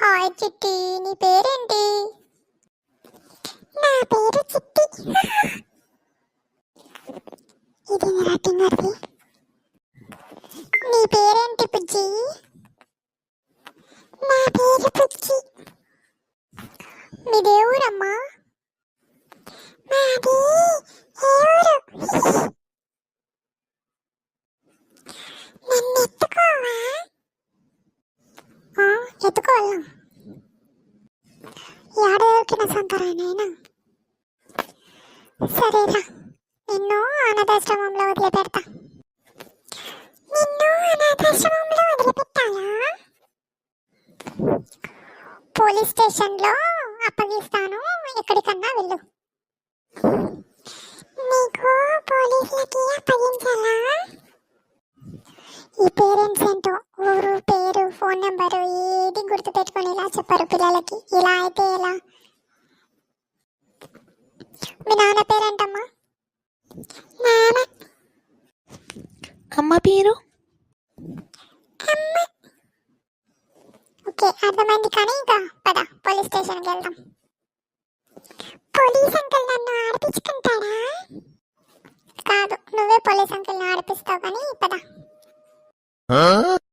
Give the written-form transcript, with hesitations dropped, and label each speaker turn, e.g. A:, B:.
A: Hi చిట్టి, నీ పేరేంటి? నా పేరు చిట్టి. ఇది రాటింగర్ది. నీ పేరేంటి పుజ్జి? నా పేరు పుజ్జి. మీ దేవురమ్మా? మాది ఎవరు? నన్ను ఎత్తుకోవా? ఎత్తుకోవాలా? ఏడవకిన సంతరానైనా సరేరా, నిన్ను అనాథాశ్రమంలో వదిలిపెడతా. నిన్ను అనాథాశ్రమంలో వదిలిపెట్టాలా? పోలీస్ స్టేషన్లో అప్పగిస్తాను, ఎక్కడికన్నా వెళ్ళు. నీకు పోలీసులకి అప్పగించాలా? ఈ పేరెంట్స్ ఏంటో ఊరు పేరు ఫోన్ నెంబరు ఏది గుర్తు పెట్టుకొని ఇలా చెప్పరు పిల్లలకి. ఇలా అయితే ఎలా? మీ నాన్న పేరేంటమ్మా? నాన్న.
B: అమ్మ పేరు?
A: అమ్మ. ఓకే, అర్థమైంది. కానీ ఇంకా పద, పోలీస్ స్టేషన్కి వెళ్దాం. పోలీస్ అంకుల్ నన్ను ఆడిపించుకుంటాడా? కాదు, నువ్వే పోలీస్ అంకుల్ని ఆడిపిస్తావు. కానీ పద.